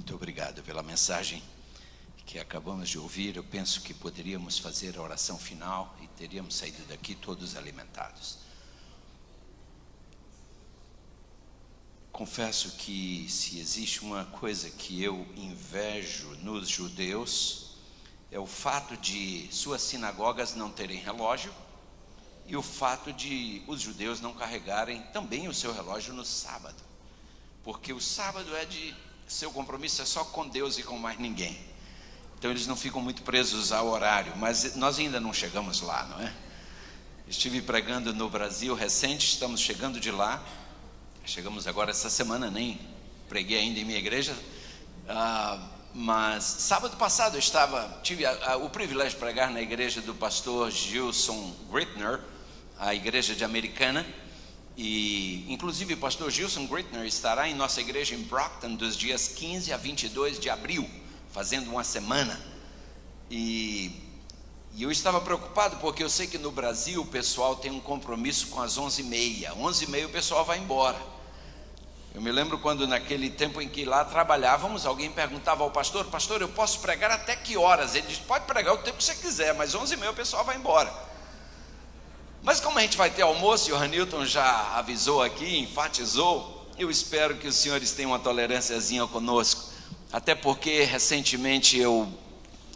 Muito obrigado pela mensagem que acabamos de ouvir. Eu penso que poderíamos fazer a oração final e teríamos saído daqui todos alimentados. Confesso que se existe uma coisa que eu invejo nos judeus, é o fato de suas sinagogas não terem relógio e o fato de os judeus não carregarem também o seu relógio no sábado, porque o sábado seu compromisso é só com Deus e com mais ninguém. Então eles não ficam muito presos ao horário, mas nós ainda não chegamos lá, não é? Estive pregando no Brasil recente, estamos chegando de lá. Chegamos agora essa semana, nem preguei ainda em minha igreja, mas sábado passado eu tive o privilégio de pregar na igreja do pastor Gilson Grittner, a igreja de Americana, e inclusive o pastor Gilson Grittner estará em nossa igreja em Brockton dos dias 15 a 22 de abril, fazendo uma semana, e eu estava preocupado porque eu sei que no Brasil o pessoal tem um compromisso com as 11h30, 11h30 o pessoal vai embora. Eu me lembro quando naquele tempo em que lá trabalhávamos, alguém perguntava ao pastor: pastor, eu posso pregar até que horas? Ele disse: pode pregar o tempo que você quiser, mas 11h30 o pessoal vai embora. Mas como a gente vai ter almoço, e o Ranilton já avisou aqui, enfatizou, eu espero que os senhores tenham uma tolerânciazinha conosco, até porque recentemente eu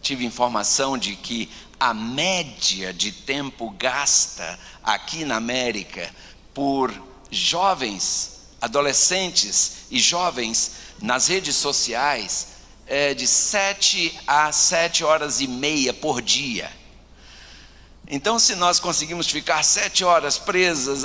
tive informação de que a média de tempo gasta aqui na América por jovens, adolescentes e jovens nas redes sociais é de 7 a 7 horas e meia por dia. Então, se nós conseguimos ficar 7 horas presos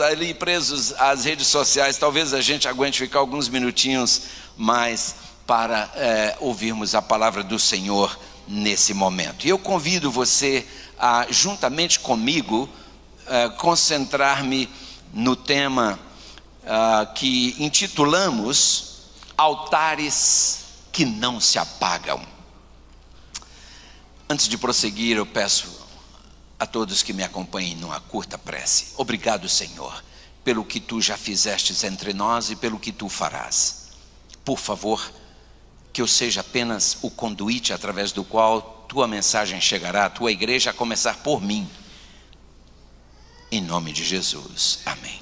às redes sociais, talvez a gente aguente ficar alguns minutinhos mais para ouvirmos a palavra do Senhor nesse momento. E eu convido você a, juntamente comigo, concentrar-me no tema que intitulamos Altares que não se apagam. Antes de prosseguir, eu peço a todos que me acompanhem numa curta prece. Obrigado, Senhor, pelo que Tu já fizestes entre nós e pelo que Tu farás. Por favor, que eu seja apenas o conduíte através do qual Tua mensagem chegará à Tua igreja, a começar por mim. Em nome de Jesus. Amém.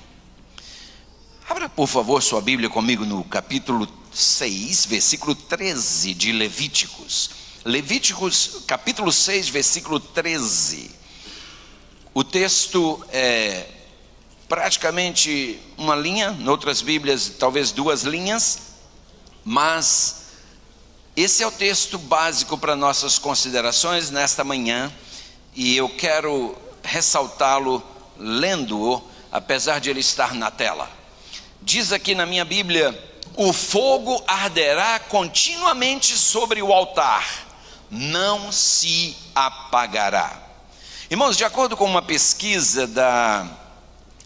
Abra, por favor, sua Bíblia comigo no capítulo 6, versículo 13 de Levíticos. Levíticos, capítulo 6, versículo 13. O texto é praticamente uma linha, em outras Bíblias talvez 2 linhas, mas esse é o texto básico para nossas considerações nesta manhã, e eu quero ressaltá-lo lendo-o, apesar de ele estar na tela. Diz aqui na minha Bíblia: o fogo arderá continuamente sobre o altar, não se apagará. Irmãos, de acordo com uma pesquisa da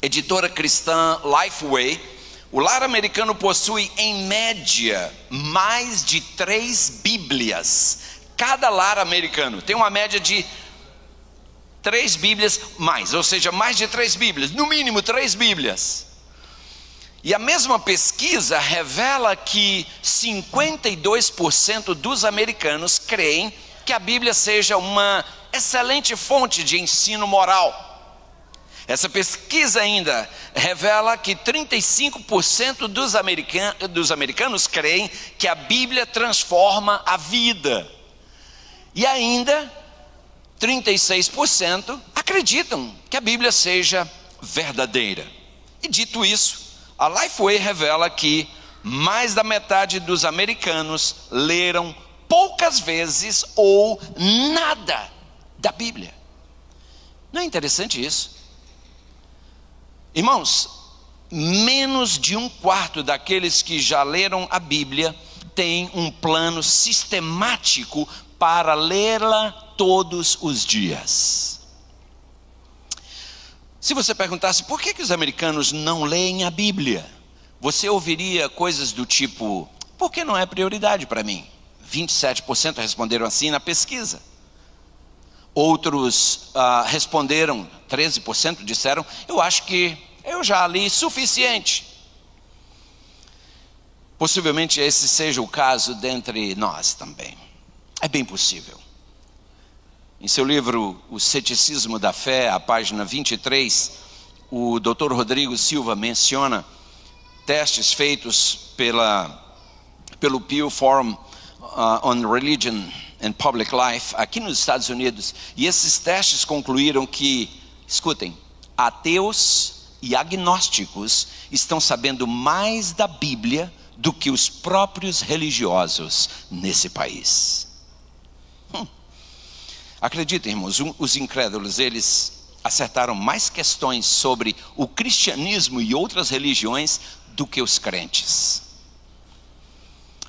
editora cristã Lifeway, o lar americano possui em média mais de 3 Bíblias. Cada lar americano tem uma média de 3 Bíblias mais, ou seja, mais de 3 Bíblias, no mínimo 3 Bíblias. E a mesma pesquisa revela que 52% dos americanos creem que a Bíblia seja uma excelente fonte de ensino moral. Essa pesquisa ainda revela que 35% dos americanos creem que a Bíblia transforma a vida. E ainda 36% acreditam que a Bíblia seja verdadeira. E dito isso, a Lifeway revela que mais da metade dos americanos leram poucas vezes ou nada da Bíblia. Não é interessante isso? Irmãos, menos de 1/4 daqueles que já leram a Bíblia tem um plano sistemático para lê-la todos os dias. Se você perguntasse por que os americanos não leem a Bíblia, você ouviria coisas do tipo: por que não é prioridade para mim? 27% responderam assim na pesquisa. Outros responderam, 13% disseram: eu acho que eu já li suficiente. Possivelmente esse seja o caso dentre nós também. É bem possível. Em seu livro O Ceticismo da Fé, a página 23, o Dr. Rodrigo Silva menciona testes feitos pelo Pew Forum on Religion and Public Life aqui nos Estados Unidos. E esses testes concluíram que, escutem, ateus e agnósticos estão sabendo mais da Bíblia do que os próprios religiosos nesse país. Acreditem, irmãos, os incrédulos, eles acertaram mais questões sobre o cristianismo e outras religiões do que os crentes.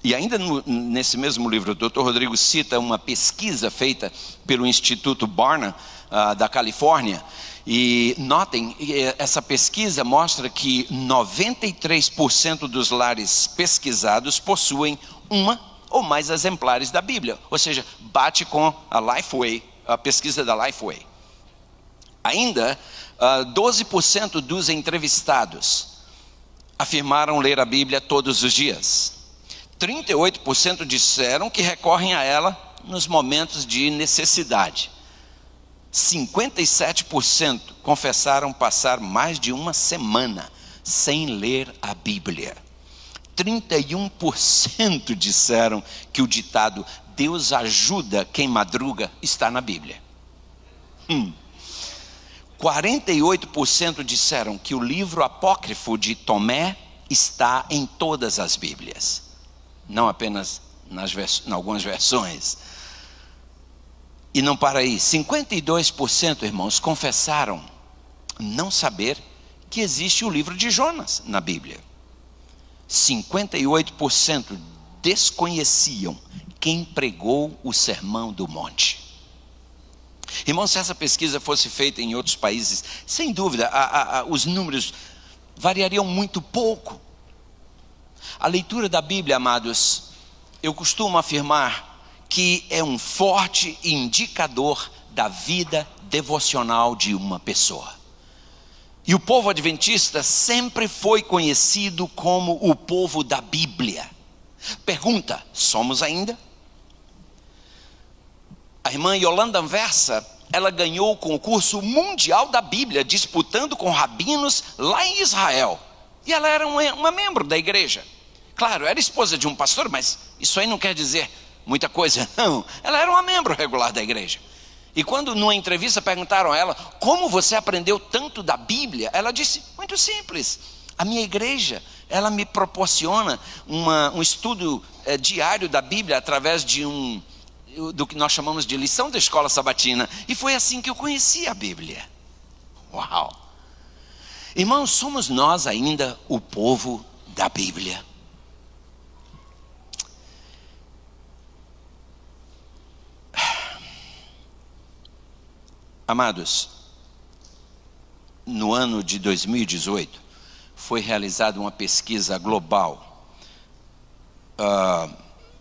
E ainda nesse mesmo livro, o Dr. Rodrigo cita uma pesquisa feita pelo Instituto Barna, da Califórnia. E notem, essa pesquisa mostra que 93% dos lares pesquisados possuem uma ou mais exemplares da Bíblia. Ou seja, bate com a Lifeway, a pesquisa da Lifeway. Ainda, 12% dos entrevistados afirmaram ler a Bíblia todos os dias. 38% disseram que recorrem a ela nos momentos de necessidade. 57% confessaram passar mais de uma semana sem ler a Bíblia. 31% disseram que o ditado "Deus ajuda quem madruga" está na Bíblia. 48% disseram que o livro apócrifo de Tomé está em todas as Bíblias, não apenas em algumas versões. E não para aí, 52%, irmãos, confessaram não saber que existe o livro de Jonas na Bíblia. 58% desconheciam quem pregou o Sermão do Monte. Irmãos, se essa pesquisa fosse feita em outros países, sem dúvida, os números variariam muito pouco. A leitura da Bíblia, amados, eu costumo afirmar que é um forte indicador da vida devocional de uma pessoa. E o povo adventista sempre foi conhecido como o povo da Bíblia. Pergunta: somos ainda? A irmã Yolanda Anversa, ela ganhou o concurso mundial da Bíblia, disputando com rabinos lá em Israel. E ela era uma membro da igreja. Claro, era esposa de um pastor, mas isso aí não quer dizer muita coisa, não. Ela era uma membro regular da igreja. E quando numa entrevista perguntaram a ela: como você aprendeu tanto da Bíblia? Ela disse: muito simples, a minha igreja, ela me proporciona um estudo diário da Bíblia através do que nós chamamos de lição da escola sabatina. E foi assim que eu conheci a Bíblia. Uau! Irmãos, somos nós ainda o povo da Bíblia? Amados, no ano de 2018, foi realizada uma pesquisa global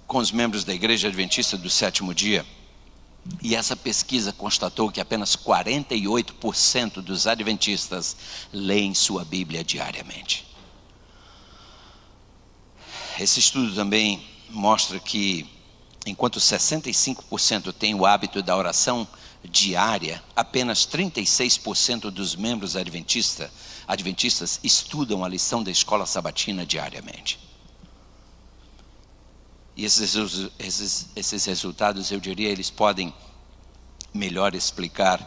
com os membros da Igreja Adventista do Sétimo Dia. E essa pesquisa constatou que apenas 48% dos adventistas leem sua Bíblia diariamente. Esse estudo também mostra que, enquanto 65% têm o hábito da oração diária, apenas 36% dos membros adventistas estudam a lição da escola sabatina diariamente. E esses resultados, eu diria, eles podem melhor explicar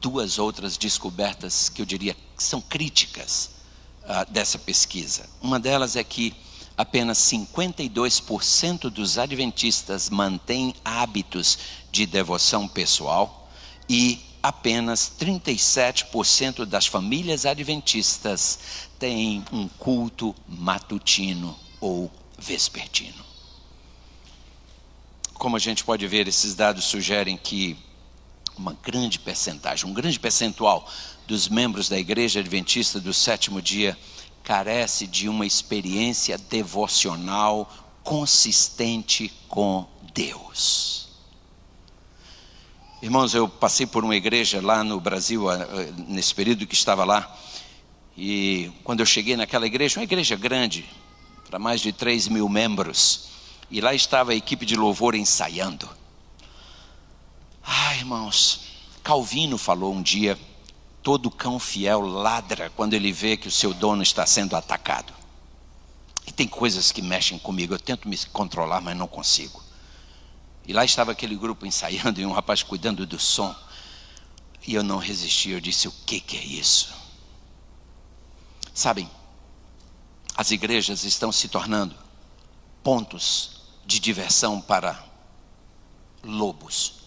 duas outras descobertas que eu diria que são críticas dessa pesquisa. Uma delas é que apenas 52% dos adventistas mantêm hábitos de devoção pessoal e apenas 37% das famílias adventistas têm um culto matutino ou vespertino. Como a gente pode ver, esses dados sugerem que uma grande percentagem, um grande percentual dos membros da Igreja Adventista do Sétimo Dia carece de uma experiência devocional consistente com Deus. Irmãos, eu passei por uma igreja lá no Brasil, nesse período que estava lá, e quando eu cheguei naquela igreja, uma igreja grande, para mais de 3.000 membros. E lá estava a equipe de louvor ensaiando. Irmãos, Calvino falou um dia: todo cão fiel ladra quando ele vê que o seu dono está sendo atacado. E tem coisas que mexem comigo, eu tento me controlar, mas não consigo. E lá estava aquele grupo ensaiando e um rapaz cuidando do som. E eu não resisti, eu disse: o que é isso? Sabem, as igrejas estão se tornando pontos de diversão para lobos,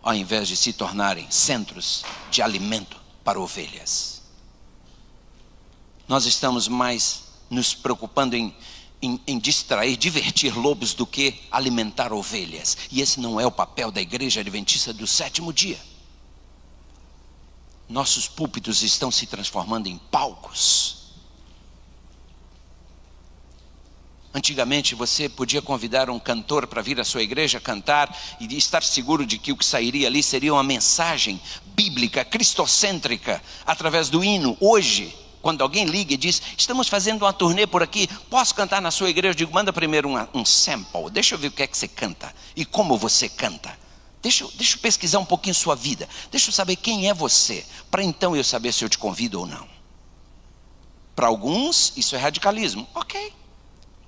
ao invés de se tornarem centros de alimento para ovelhas. Nós estamos mais nos preocupando em distrair, divertir lobos do que alimentar ovelhas. E esse não é o papel da Igreja Adventista do Sétimo Dia. Nossos púlpitos estão se transformando em palcos. Antigamente você podia convidar um cantor para vir à sua igreja cantar e estar seguro de que o que sairia ali seria uma mensagem bíblica, cristocêntrica, através do hino. Hoje, quando alguém liga e diz: estamos fazendo uma turnê por aqui, posso cantar na sua igreja? Eu digo: manda primeiro um sample, deixa eu ver o que é que você canta e como você canta. Deixa eu pesquisar um pouquinho sua vida, deixa eu saber quem é você, para então eu saber se eu te convido ou não. Para alguns isso é radicalismo, ok.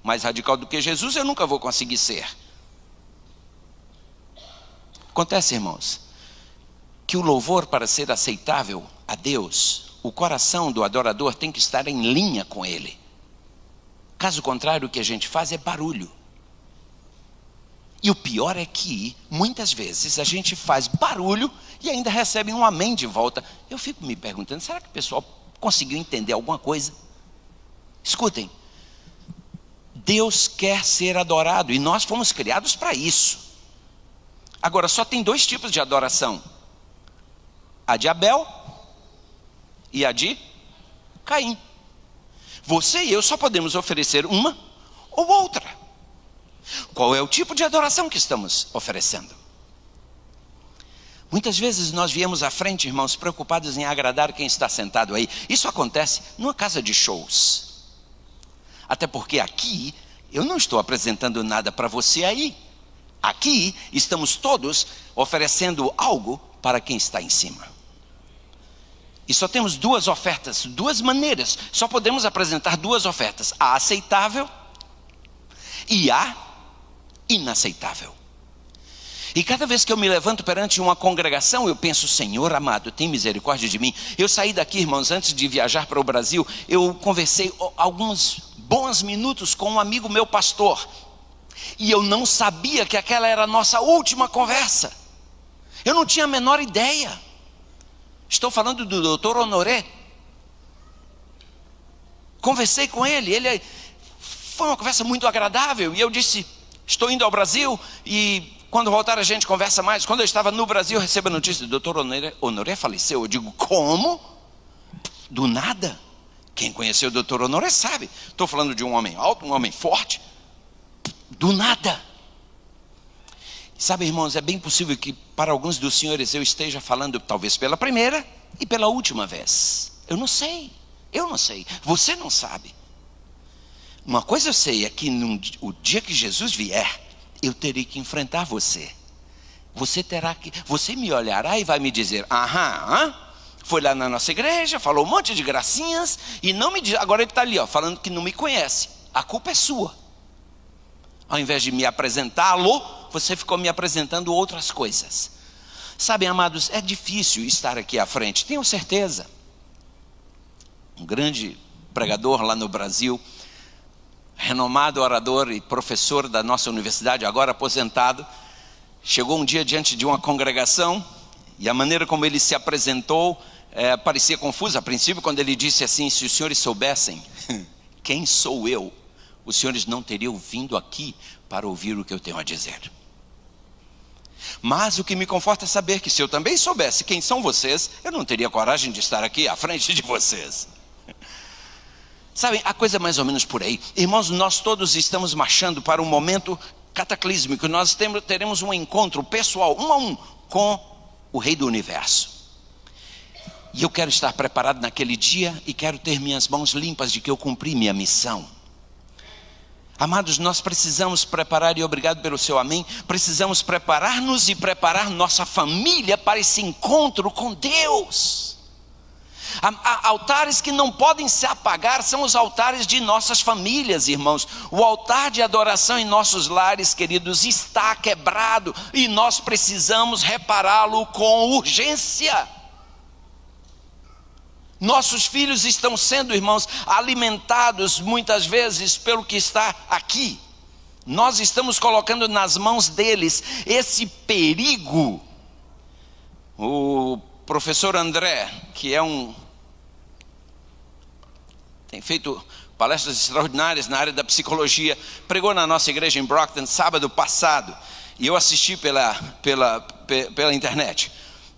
Mais radical do que Jesus eu nunca vou conseguir ser. Acontece, irmãos, que o louvor, para ser aceitável a Deus, o coração do adorador tem que estar em linha com Ele. Caso contrário, o que a gente faz é barulho. E o pior é que, muitas vezes, a gente faz barulho e ainda recebe um amém de volta. Eu fico me perguntando: será que o pessoal conseguiu entender alguma coisa? Escutem, Deus quer ser adorado e nós fomos criados para isso. Agora, só tem dois tipos de adoração: a de Abel e a de Caim. Você e eu só podemos oferecer uma ou outra. Qual é o tipo de adoração que estamos oferecendo? Muitas vezes nós viemos à frente, irmãos, preocupados em agradar quem está sentado aí. Isso acontece numa casa de shows. Até porque aqui eu não estou apresentando nada para você aí. Aqui estamos todos oferecendo algo para quem está em cima. E só temos duas ofertas, duas maneiras. Só podemos apresentar duas ofertas: a aceitável e a inaceitável. E cada vez que eu me levanto perante uma congregação, eu penso: Senhor amado, tem misericórdia de mim. Eu saí daqui, irmãos, antes de viajar para o Brasil, eu conversei alguns bons minutos com um amigo meu pastor, e eu não sabia que aquela era a nossa última conversa. Eu não tinha a menor ideia. Estou falando do Dr. Honoré. Conversei com ele, foi uma conversa muito agradável, e eu disse: estou indo ao Brasil e quando voltar a gente conversa mais. Quando eu estava no Brasil, eu recebo a notícia: o Dr. Honoré faleceu. Eu digo: como? Do nada. Quem conheceu o Dr. Honoré sabe. Estou falando de um homem alto, um homem forte. Do nada. Sabe, irmãos, é bem possível que para alguns dos senhores eu esteja falando talvez pela primeira e pela última vez. Eu não sei. Você não sabe. Uma coisa eu sei é que o dia que Jesus vier, eu terei que enfrentar você. Você me olhará e vai me dizer: foi lá na nossa igreja, falou um monte de gracinhas e não me diz. Agora ele está ali, falando que não me conhece. A culpa é sua. Ao invés de me apresentá-lo, você ficou me apresentando outras coisas. Sabem, amados, é difícil estar aqui à frente, tenho certeza. Um grande pregador lá no Brasil, renomado orador e professor da nossa universidade, agora aposentado, chegou um dia diante de uma congregação e a maneira como ele se apresentou parecia confusa a princípio, quando ele disse assim: se os senhores soubessem quem sou eu, os senhores não teriam vindo aqui para ouvir o que eu tenho a dizer. Mas o que me conforta é saber que se eu também soubesse quem são vocês, eu não teria coragem de estar aqui à frente de vocês. Sabem, a coisa é mais ou menos por aí. Irmãos, nós todos estamos marchando para um momento cataclísmico. Nós teremos um encontro pessoal, 1 a 1, com o Rei do Universo. E eu quero estar preparado naquele dia e quero ter minhas mãos limpas de que eu cumpri minha missão. Amados, nós precisamos preparar, e obrigado pelo seu amém, precisamos preparar-nos e preparar nossa família para esse encontro com Deus. Altares que não podem se apagar são os altares de nossas famílias, irmãos. O altar de adoração em nossos lares, queridos, está quebrado e nós precisamos repará-lo com urgência. Nossos filhos estão sendo, irmãos, alimentados muitas vezes pelo que está aqui. Nós estamos colocando nas mãos deles esse perigo. O professor André, que tem feito palestras extraordinárias na área da psicologia, pregou na nossa igreja em Brockton sábado passado, e eu assisti pela internet.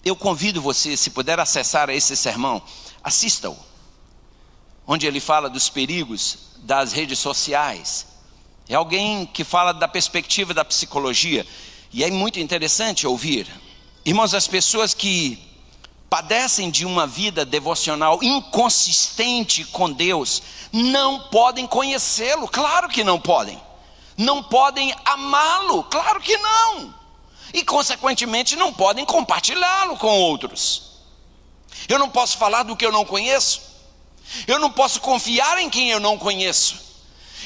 Eu convido você, se puder acessar esse sermão, assista-o, onde ele fala dos perigos das redes sociais. É alguém que fala da perspectiva da psicologia, e é muito interessante ouvir. Irmãos, as pessoas que padecem de uma vida devocional inconsistente com Deus, não podem conhecê-lo, claro que não podem. Não podem amá-lo, claro que não. E consequentemente não podem compartilhá-lo com outros. Eu não posso falar do que eu não conheço. Eu não posso confiar em quem eu não conheço.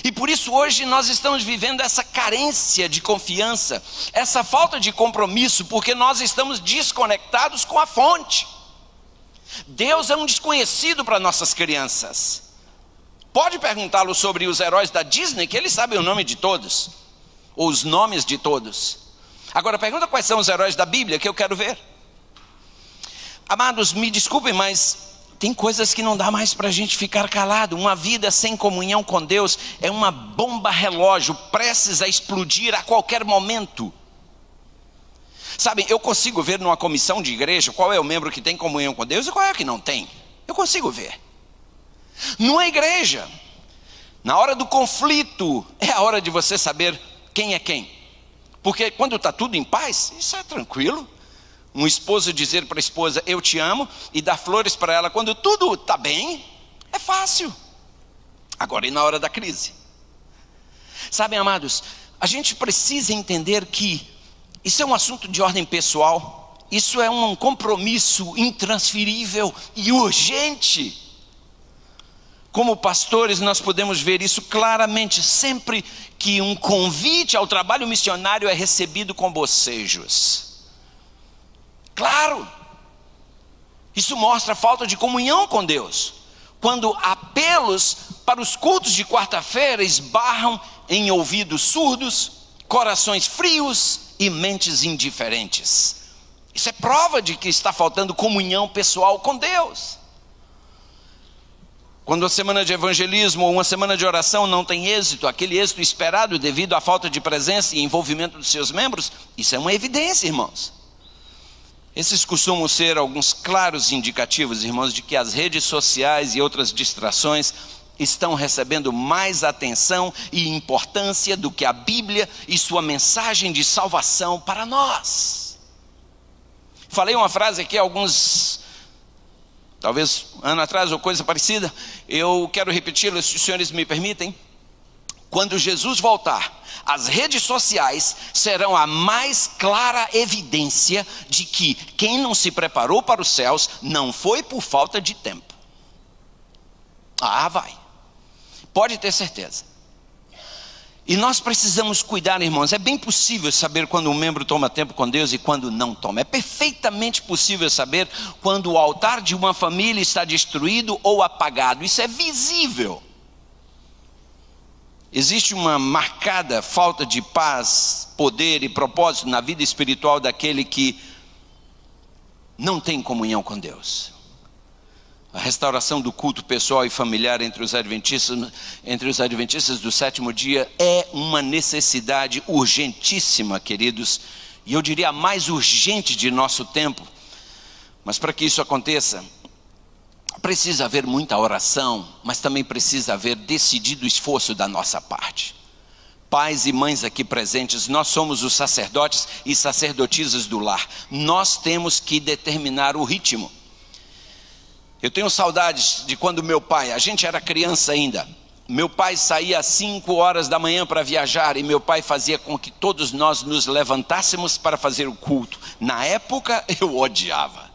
E por isso hoje nós estamos vivendo essa carência de confiança, essa falta de compromisso, porque nós estamos desconectados com a fonte. Deus é um desconhecido para nossas crianças. Pode perguntá-lo sobre os heróis da Disney, que eles sabem o nome de todos, ou os nomes de todos. Agora pergunta quais são os heróis da Bíblia, que eu quero ver. Amados, me desculpem, mas tem coisas que não dá mais para a gente ficar calado. Uma vida sem comunhão com Deus é uma bomba relógio, prestes a explodir a qualquer momento. Sabe, eu consigo ver numa comissão de igreja qual é o membro que tem comunhão com Deus e qual é o que não tem. Eu consigo ver. Numa igreja, na hora do conflito, é a hora de você saber quem é quem. Porque quando está tudo em paz, isso é tranquilo. Um esposo dizer para a esposa, eu te amo, e dar flores para ela quando tudo está bem, é fácil. Agora, e na hora da crise? Sabem, amados, a gente precisa entender que isso é um assunto de ordem pessoal, isso é um compromisso intransferível e urgente. Como pastores, nós podemos ver isso claramente sempre que um convite ao trabalho missionário é recebido com bocejos. Claro, isso mostra a falta de comunhão com Deus, quando apelos para os cultos de quarta-feira esbarram em ouvidos surdos, corações frios e mentes indiferentes. Isso é prova de que está faltando comunhão pessoal com Deus. Quando a semana de evangelismo ou uma semana de oração não tem êxito, aquele êxito esperado devido à falta de presença e envolvimento dos seus membros, isso é uma evidência, irmãos. Esses costumam ser alguns claros indicativos, irmãos, de que as redes sociais e outras distrações estão recebendo mais atenção e importância do que a Bíblia e sua mensagem de salvação para nós. Falei uma frase aqui talvez ano atrás ou coisa parecida, eu quero repeti-la, se os senhores me permitem. Quando Jesus voltar, as redes sociais serão a mais clara evidência de que quem não se preparou para os céus não foi por falta de tempo. Vai. Pode ter certeza. E nós precisamos cuidar, irmãos. É bem possível saber quando um membro toma tempo com Deus e quando não toma. É perfeitamente possível saber quando o altar de uma família está destruído ou apagado. Isso é visível. Existe uma marcada falta de paz, poder e propósito na vida espiritual daquele que não tem comunhão com Deus. A restauração do culto pessoal e familiar entre os adventistas do sétimo dia é uma necessidade urgentíssima, queridos, e eu diria a mais urgente de nosso tempo. Mas para que isso aconteça, precisa haver muita oração, mas também precisa haver decidido esforço da nossa parte. Pais e mães aqui presentes, nós somos os sacerdotes e sacerdotisas do lar. Nós temos que determinar o ritmo. Eu tenho saudades de quando meu pai, a gente era criança ainda, Meu pai saía às 5 horas da manhã para viajar, e meu pai fazia com que todos nós nos levantássemos para fazer o culto. Na época eu odiava.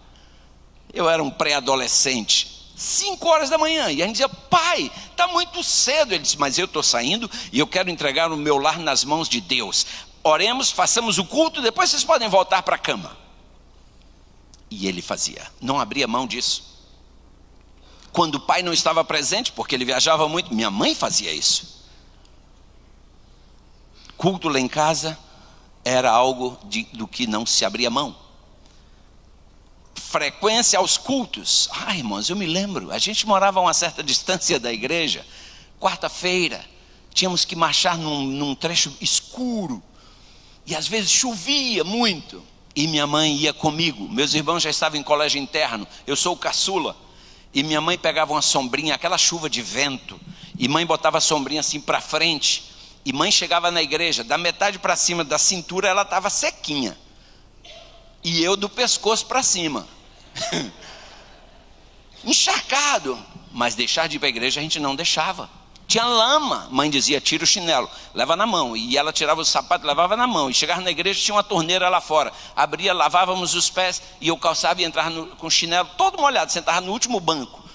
Eu era um pré-adolescente. 5 horas da manhã, e a gente dizia: pai, está muito cedo. Ele disse: mas eu estou saindo e eu quero entregar o meu lar nas mãos de Deus. Oremos, façamos o culto, depois vocês podem voltar para a cama. E ele fazia, não abria mão disso. Quando o pai não estava presente, porque ele viajava muito, minha mãe fazia isso. Culto lá em casa era algo do que não se abria mão. Frequência aos cultos. Irmãos, eu me lembro, a gente morava a uma certa distância da igreja. Quarta-feira, tínhamos que marchar num trecho escuro. E às vezes chovia muito. E minha mãe ia comigo. Meus irmãos já estavam em colégio interno. Eu sou o caçula. E minha mãe pegava uma sombrinha, aquela chuva de vento, e mãe botava a sombrinha assim para frente, e mãe chegava na igreja, da metade para cima da cintura ela estava sequinha, e eu do pescoço para cima, encharcado, mas deixar de ir para a igreja a gente não deixava. Tinha lama, mãe dizia: tira o chinelo, leva na mão. E ela tirava o sapato, levava na mão. E chegava na igreja, tinha uma torneira lá fora. Abria, lavávamos os pés, e eu calçava e entrava com o chinelo todo molhado, sentava no último banco.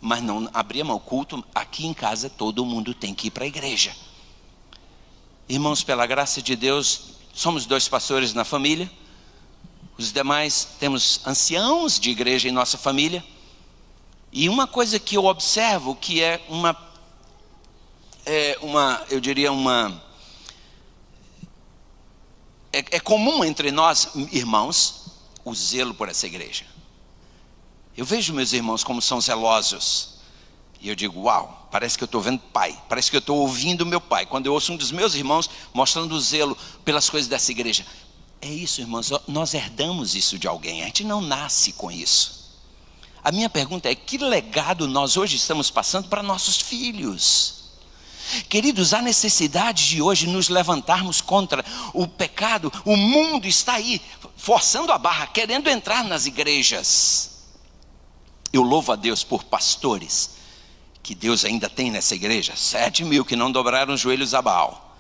Mas não abria mão. O culto aqui em casa, todo mundo tem que ir para a igreja. Irmãos, pela graça de Deus, somos 2 pastores na família. Os demais temos anciãos de igreja em nossa família. E uma coisa que eu observo, que é é comum entre nós, irmãos, o zelo por essa igreja. Eu vejo meus irmãos como são zelosos, e eu digo: uau, parece que eu estou vendo pai, parece que eu estou ouvindo meu pai, quando eu ouço um dos meus irmãos mostrando o zelo pelas coisas dessa igreja. É isso, irmãos, nós herdamos isso de alguém, a gente não nasce com isso. A minha pergunta é: que legado nós hoje estamos passando para nossos filhos? Queridos, há necessidade de hoje nos levantarmos contra o pecado. O mundo está aí, forçando a barra, querendo entrar nas igrejas. Eu louvo a Deus por pastores que Deus ainda tem nessa igreja, 7.000 que não dobraram os joelhos a Baal,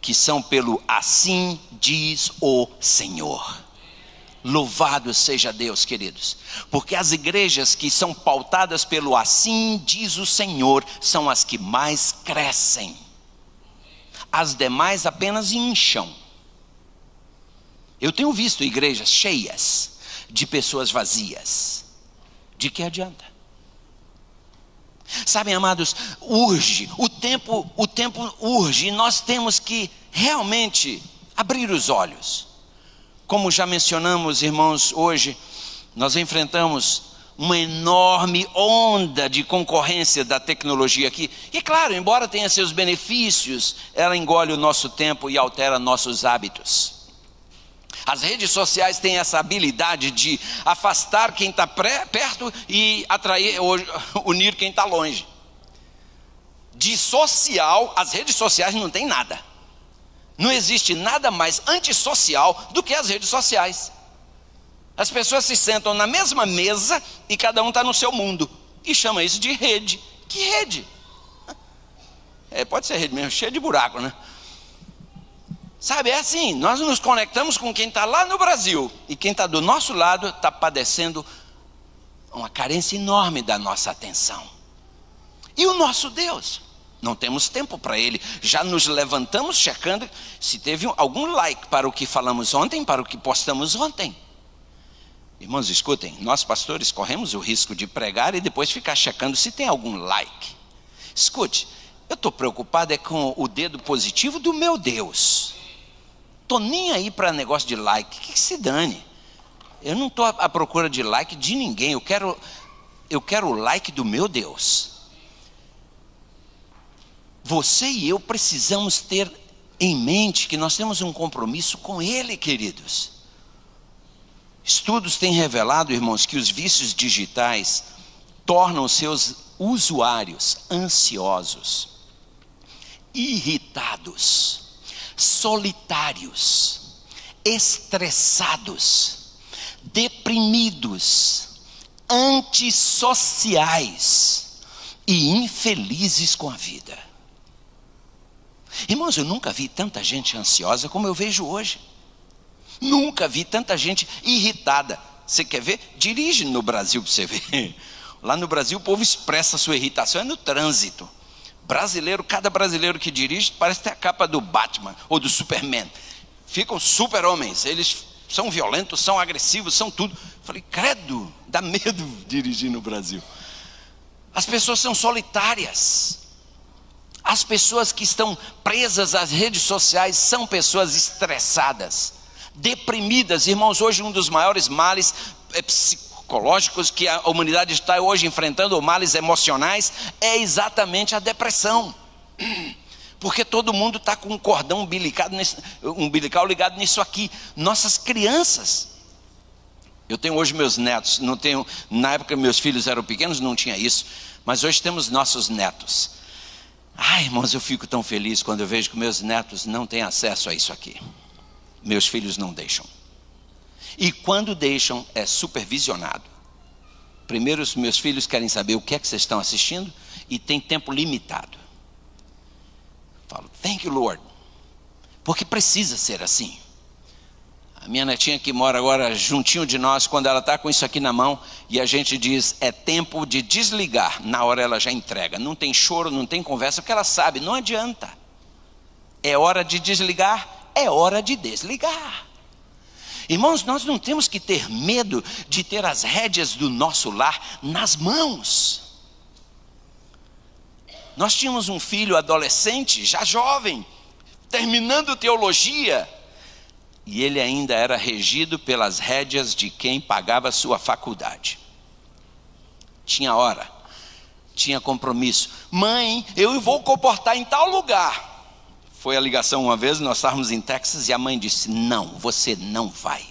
que são pelo assim diz o Senhor. Louvado seja Deus, queridos, porque as igrejas que são pautadas pelo assim diz o Senhor são as que mais crescem. As demais apenas incham. Eu tenho visto igrejas cheias de pessoas vazias. De que adianta? Sabem, amados, urge, o tempo urge, e nós temos que realmente abrir os olhos. Como já mencionamos, irmãos, hoje nós enfrentamos uma enorme onda de concorrência da tecnologia aqui. E claro, embora tenha seus benefícios, ela engole o nosso tempo e altera nossos hábitos. As redes sociais têm essa habilidade de afastar quem está perto e atrair, unir quem está longe. De social, as redes sociais não têm nada. Não existe nada mais antissocial do que as redes sociais. As pessoas se sentam na mesma mesa e cada um está no seu mundo. E chama isso de rede. Que rede? Pode ser rede mesmo, cheia de buraco, né? Sabe, é assim, nós nos conectamos com quem está lá no Brasil. E quem está do nosso lado está padecendo uma carência enorme da nossa atenção. E o nosso Deus? Não temos tempo para ele. Já nos levantamos checando se teve algum like para o que falamos ontem, para o que postamos ontem. Irmãos, escutem, nós pastores corremos o risco de pregar e depois ficar checando se tem algum like. Escute, eu estou preocupado com o dedo positivo do meu Deus. Estou nem aí para negócio de like, que se dane. Eu não estou à procura de like de ninguém, eu quero o like do meu Deus. Você e eu precisamos ter em mente que nós temos um compromisso com Ele, queridos. Estudos têm revelado, irmãos, que os vícios digitais tornam seus usuários ansiosos, irritados, solitários, estressados, deprimidos, antissociais e infelizes com a vida. Irmãos, eu nunca vi tanta gente ansiosa como eu vejo hoje. Nunca vi tanta gente irritada. Você quer ver? Dirige no Brasil para você ver. Lá no Brasil o povo expressa a sua irritação, é no trânsito. Brasileiro, cada brasileiro que dirige parece ter a capa do Batman ou do Superman. Ficam super homens, eles são violentos, são agressivos, são tudo. Falei, credo, dá medo dirigir no Brasil. As pessoas são solitárias. As pessoas que estão presas às redes sociais são pessoas estressadas, deprimidas. Irmãos, hoje um dos maiores males psicológicos que a humanidade está hoje enfrentando, ou males emocionais, é exatamente a depressão. Porque todo mundo está com um cordão umbilical ligado nisso aqui. Nossas crianças. Eu tenho hoje meus netos, não tenho, na época meus filhos eram pequenos, não tinha isso, mas hoje temos nossos netos. Ai, irmãos, eu fico tão feliz quando eu vejo que meus netos não têm acesso a isso aqui. Meus filhos não deixam. E quando deixam, é supervisionado. Primeiro os meus filhos querem saber o que é que vocês estão assistindo e tem tempo limitado. Falo, thank you, Lord. Porque precisa ser assim. A minha netinha que mora agora juntinho de nós, quando ela está com isso aqui na mão, e a gente diz, é tempo de desligar, na hora ela já entrega. Não tem choro, não tem conversa, porque ela sabe, não adianta. É hora de desligar, é hora de desligar. Irmãos, nós não temos que ter medo de ter as rédeas do nosso lar nas mãos. Nós tínhamos um filho adolescente, já jovem, terminando teologia, e ele ainda era regido pelas rédeas de quem pagava a sua faculdade. Tinha hora, tinha compromisso. Mãe, eu vou comportar em tal lugar. Foi a ligação uma vez, nós estávamos em Texas e a mãe disse, não, você não vai.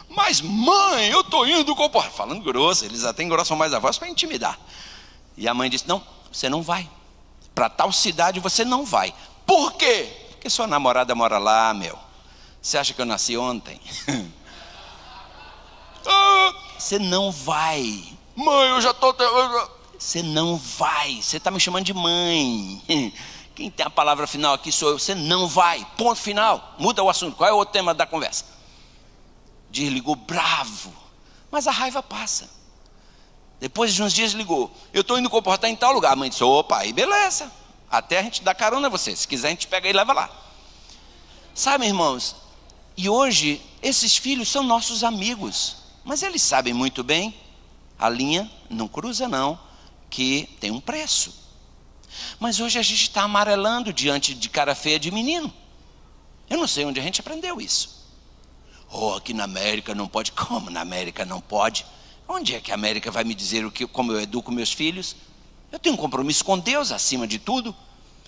Mas mãe, eu estou indo comportar. Falando grosso, eles até engrossam mais a voz para intimidar. E a mãe disse, não, você não vai. Para tal cidade você não vai. Por quê? Porque sua namorada mora lá, meu. Você acha que eu nasci ontem? Você não vai. Mãe, eu já estou... Você não vai. Você está me chamando de mãe. Quem tem a palavra final aqui sou eu. Você não vai. Ponto final. Muda o assunto. Qual é o outro tema da conversa? Desligou bravo. Mas a raiva passa. Depois de uns dias ligou. Eu estou indo comportar em tal lugar. A mãe disse, opa, aí beleza. Até a gente dá carona a você. Se quiser a gente pega e leva lá. Sabe, irmãos? E hoje, esses filhos são nossos amigos. Mas eles sabem muito bem, a linha não cruza não, que tem um preço. Mas hoje a gente está amarelando diante de cara feia de menino. Eu não sei onde a gente aprendeu isso. Oh, aqui na América não pode. Como na América não pode? Onde é que a América vai me dizer como eu educo meus filhos? Eu tenho um compromisso com Deus acima de tudo.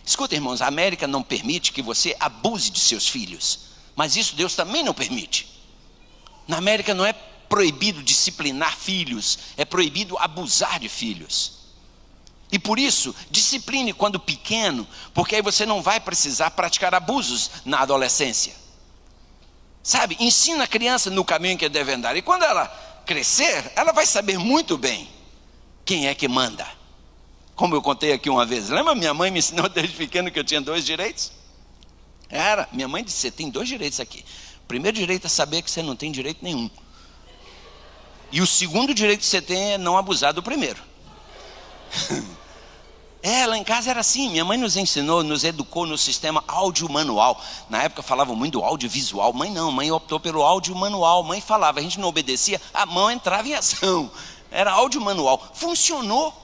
Escuta, irmãos, a América não permite que você abuse de seus filhos. Mas isso Deus também não permite. Na América não é proibido disciplinar filhos, é proibido abusar de filhos. E por isso, discipline quando pequeno, porque aí você não vai precisar praticar abusos na adolescência. Sabe, ensina a criança no caminho que deve andar. E quando ela crescer, ela vai saber muito bem quem é que manda. Como eu contei aqui uma vez, lembra minha mãe me ensinou desde pequeno que eu tinha 2 direitos? Minha mãe disse, você tem 2 direitos aqui. O primeiro direito é saber que você não tem direito nenhum. E o segundo direito que você tem é não abusar do primeiro. Lá em casa era assim, minha mãe nos ensinou, nos educou no sistema áudio-manual. Na época falavam muito do audiovisual, mãe não, mãe optou pelo áudio-manual. Mãe falava, a gente não obedecia, a mão entrava em ação. Era áudio-manual, funcionou.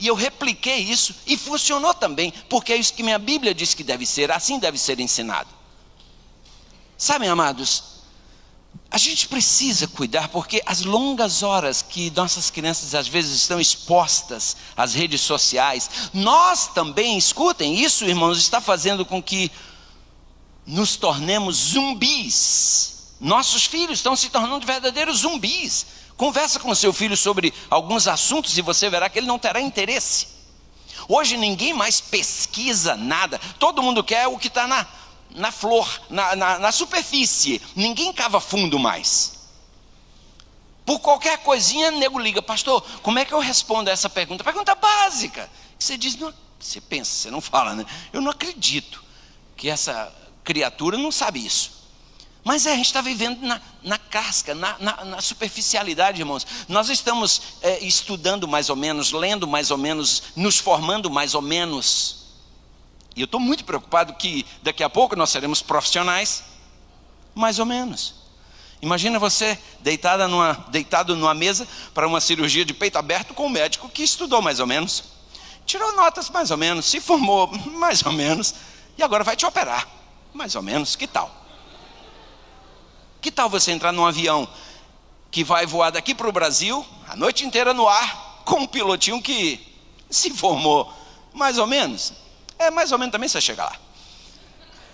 E eu repliquei isso e funcionou também, porque é isso que minha Bíblia diz que deve ser, assim deve ser ensinado. Sabem, amados, a gente precisa cuidar, porque as longas horas que nossas crianças às vezes estão expostas às redes sociais, nós também, escutem, isso, irmãos, está fazendo com que nos tornemos zumbis. Nossos filhos estão se tornando verdadeiros zumbis. Conversa com seu filho sobre alguns assuntos e você verá que ele não terá interesse. Hoje ninguém mais pesquisa nada. Todo mundo quer o que está na flor, na superfície. Ninguém cava fundo mais. Por qualquer coisinha, o nego liga: pastor, como é que eu respondo a essa pergunta? Pergunta básica. Você diz, não, você pensa, você não fala, né? Eu não acredito que essa criatura não sabe isso. Mas a gente está vivendo na casca, na superficialidade, irmãos. Nós estamos estudando mais ou menos, lendo mais ou menos, nos formando mais ou menos. E eu estou muito preocupado que daqui a pouco nós seremos profissionais, mais ou menos. Imagina você deitado numa mesa para uma cirurgia de peito aberto com um médico que estudou mais ou menos, tirou notas mais ou menos, se formou mais ou menos, e agora vai te operar, mais ou menos. Que tal? Que tal você entrar num avião que vai voar daqui para o Brasil, a noite inteira no ar, com um pilotinho que se formou mais ou menos? Mais ou menos também você chega lá.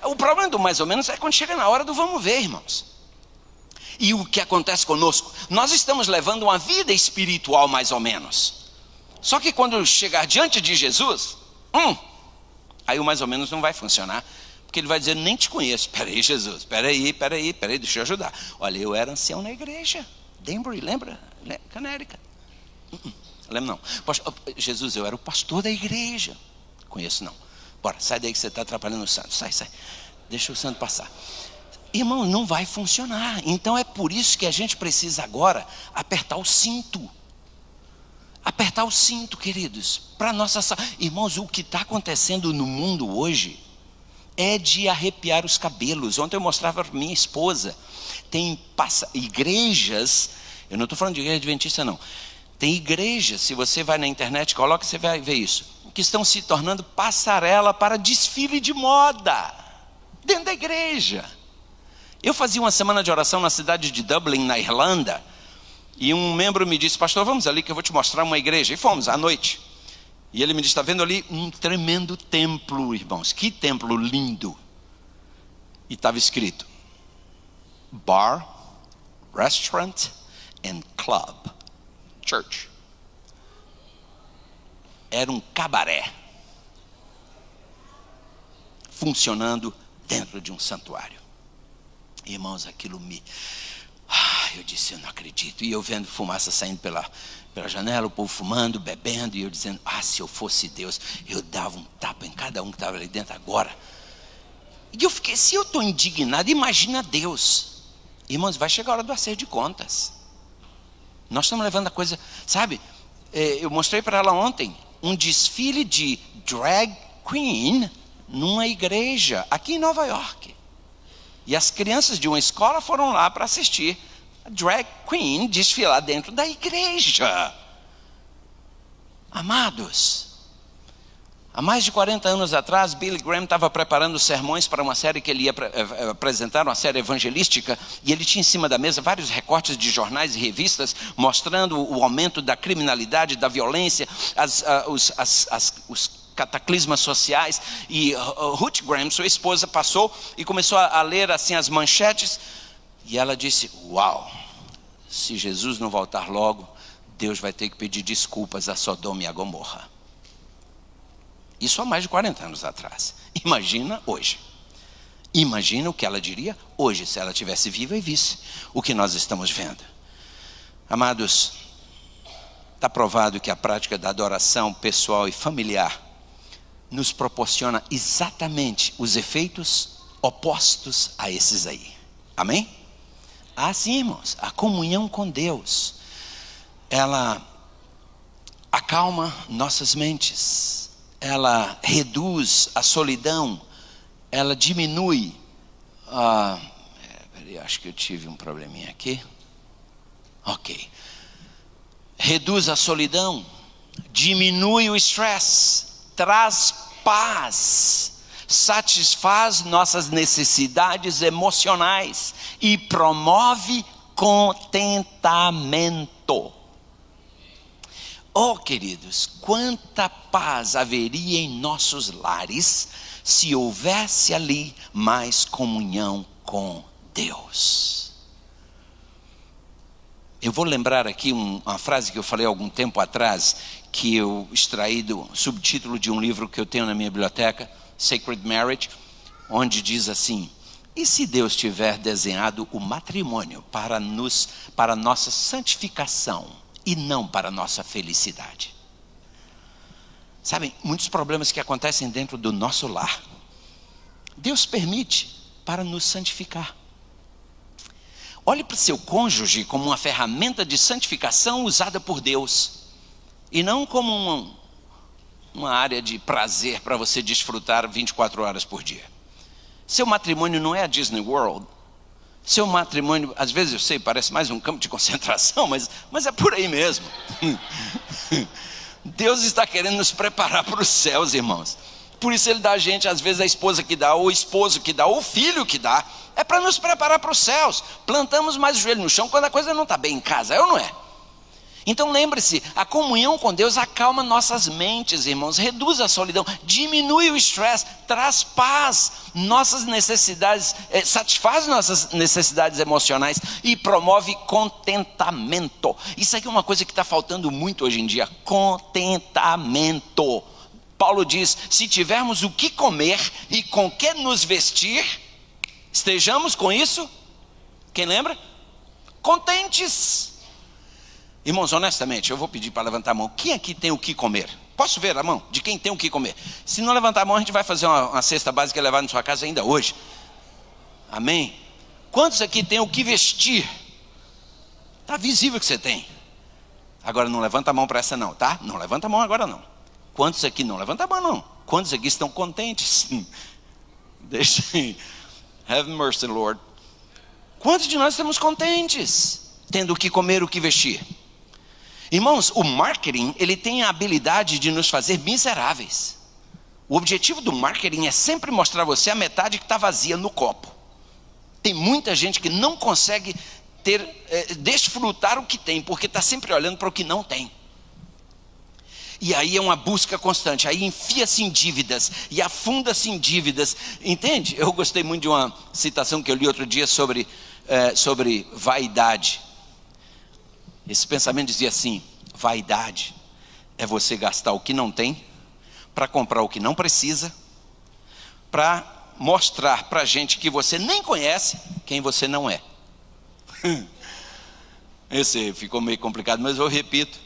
O problema do mais ou menos é quando chega na hora do vamos ver, irmãos. E o que acontece conosco? Nós estamos levando uma vida espiritual mais ou menos. Só que quando chegar diante de Jesus, aí o mais ou menos não vai funcionar. Porque ele vai dizer, nem te conheço. Peraí, Jesus, peraí, deixa eu ajudar. Olha, eu era ancião na igreja, Danbury, lembra? Connecticut. Lembro não. Jesus, eu era o pastor da igreja. Conheço não. Bora, sai daí que você está atrapalhando o santo. Sai. Deixa o santo passar. Irmão, não vai funcionar. Então é por isso que a gente precisa agora apertar o cinto. Apertar o cinto, queridos. Para nossa irmãos, o que está acontecendo no mundo hoje é de arrepiar os cabelos. Ontem eu mostrava para minha esposa. Tem igrejas, eu não estou falando de igreja adventista não. Tem igrejas, se você vai na internet, coloca, você vai ver isso, que estão se tornando passarela para desfile de moda, dentro da igreja. Eu fazia uma semana de oração na cidade de Dublin, na Irlanda, e um membro me disse, pastor, vamos ali que eu vou te mostrar uma igreja. E fomos, à noite. E ele me disse, está vendo ali um tremendo templo, irmãos. Que templo lindo. E estava escrito, Bar, Restaurant and Club Church. Era um cabaré funcionando dentro de um santuário. Irmãos, aquilo eu disse, eu não acredito. E eu vendo fumaça saindo pela janela, o povo fumando, bebendo, e eu dizendo, se eu fosse Deus, eu dava um tapa em cada um que estava ali dentro agora. E eu fiquei, se eu estou indignado, imagina Deus. Irmãos, vai chegar a hora do acerto de contas. Nós estamos levando a coisa, sabe, eu mostrei para ela ontem, um desfile de drag queen numa igreja, aqui em Nova York. E as crianças de uma escola foram lá para assistir a drag queen desfilar dentro da igreja. Amados, há mais de 40 anos atrás, Billy Graham estava preparando sermões para uma série que ele ia apresentar, uma série evangelística, e ele tinha em cima da mesa vários recortes de jornais e revistas mostrando o aumento da criminalidade, da violência, os cataclismas sociais. E Ruth Graham, sua esposa, passou e começou a ler assim as manchetes, e ela disse, uau, se Jesus não voltar logo, Deus vai ter que pedir desculpas a Sodoma e a Gomorra. Isso há mais de 40 anos atrás. Imagina hoje. Imagina o que ela diria hoje, se ela estivesse viva e visse o que nós estamos vendo. Amados, está provado que a prática da adoração pessoal e familiar nos proporciona exatamente os efeitos opostos a esses aí. Amém? Sim, irmãos, a comunhão com Deus, ela acalma nossas mentes, ela reduz a solidão, ela diminui. Acho que eu tive um probleminha aqui. Ok. Reduz a solidão, diminui o estresse, traz paz, satisfaz nossas necessidades emocionais e promove contentamento. Oh, queridos, quanta paz haveria em nossos lares se houvesse ali mais comunhão com Deus. Eu vou lembrar aqui uma frase que eu falei há algum tempo atrás, que eu extraí do subtítulo de um livro que eu tenho na minha biblioteca, Sacred Marriage, onde diz assim: E se Deus tiver desenhado o matrimônio para nossa santificação e não para nossa felicidade? Sabem, muitos problemas que acontecem dentro do nosso lar, Deus permite para nos santificar. Olhe para o seu cônjuge como uma ferramenta de santificação usada por Deus, e não como uma área de prazer para você desfrutar 24 horas por dia. Seu matrimônio não é a Disney World. Seu matrimônio, às vezes eu sei, parece mais um campo de concentração, mas é por aí mesmo. Deus está querendo nos preparar para os céus, irmãos. Por isso Ele dá a gente, às vezes a esposa que dá, ou o esposo que dá, ou o filho que dá. É para nos preparar para os céus. Plantamos mais o joelho no chão quando a coisa não está bem em casa, é ou não é? Então lembre-se, a comunhão com Deus acalma nossas mentes, irmãos, reduz a solidão, diminui o estresse, traz paz, nossas necessidades, satisfaz nossas necessidades emocionais e promove contentamento. Isso aqui é uma coisa que está faltando muito hoje em dia, contentamento. Paulo diz, se tivermos o que comer e com que nos vestir, estejamos com isso, quem lembra? Contentes. Irmãos, honestamente, eu vou pedir para levantar a mão. Quem aqui tem o que comer? Posso ver a mão de quem tem o que comer? Se não levantar a mão, a gente vai fazer uma cesta básica e levar na sua casa ainda hoje. Amém? Quantos aqui tem o que vestir? Está visível que você tem. Agora não levanta a mão para essa não, tá? Não levanta a mão agora não. Quantos aqui não levanta a mão não? Quantos aqui estão contentes? Deixem. Have mercy, Lord. Quantos de nós estamos contentes, tendo o que comer, o que vestir? Irmãos, o marketing, ele tem a habilidade de nos fazer miseráveis. O objetivo do marketing é sempre mostrar você a metade que está vazia no copo. Tem muita gente que não consegue desfrutar o que tem, porque está sempre olhando para o que não tem. E aí é uma busca constante, aí enfia-se em dívidas e afunda-se em dívidas, entende? Eu gostei muito de uma citação que eu li outro dia sobre vaidade. Esse pensamento dizia assim: vaidade é você gastar o que não tem, para comprar o que não precisa, para mostrar para gente que você nem conhece quem você não é. Esse ficou meio complicado, mas eu repito: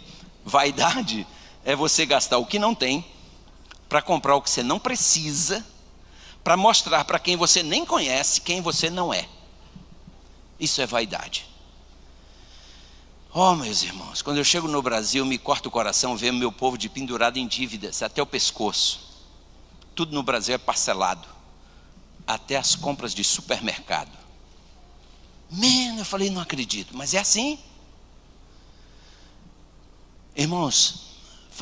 vaidade é você gastar o que não tem, para comprar o que você não precisa, para mostrar para quem você nem conhece quem você não é. Isso é vaidade. Oh, meus irmãos, quando eu chego no Brasil, me corta o coração ver meu povo de pendurado em dívidas até o pescoço. Tudo no Brasil é parcelado, até as compras de supermercado. Eu falei, não acredito, mas é assim. Irmãos,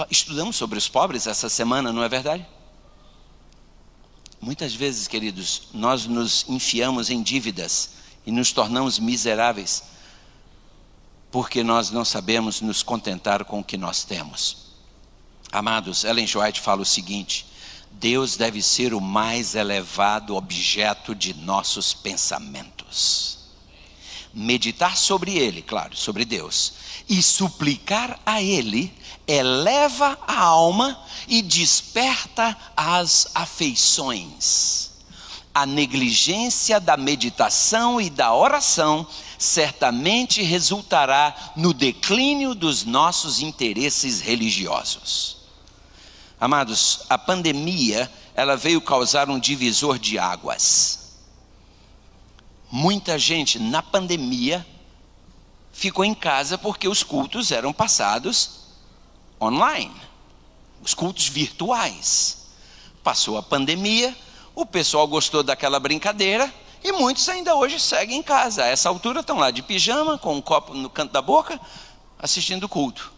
estudamos sobre os pobres essa semana, não é verdade? Muitas vezes, queridos, nós nos enfiamos em dívidas e nos tornamos miseráveis, porque nós não sabemos nos contentar com o que nós temos. Amados, Ellen G. White fala o seguinte: Deus deve ser o mais elevado objeto de nossos pensamentos. Meditar sobre Ele, claro, sobre Deus, e suplicar a Ele, eleva a alma e desperta as afeições. A negligência da meditação e da oração certamente resultará no declínio dos nossos interesses religiosos. Amados, a pandemia, ela veio causar um divisor de águas. Muita gente na pandemia ficou em casa porque os cultos eram passados online, os cultos virtuais. Passou a pandemia, o pessoal gostou daquela brincadeira e muitos ainda hoje seguem em casa. A essa altura estão lá de pijama, com um copo no canto da boca, assistindo o culto.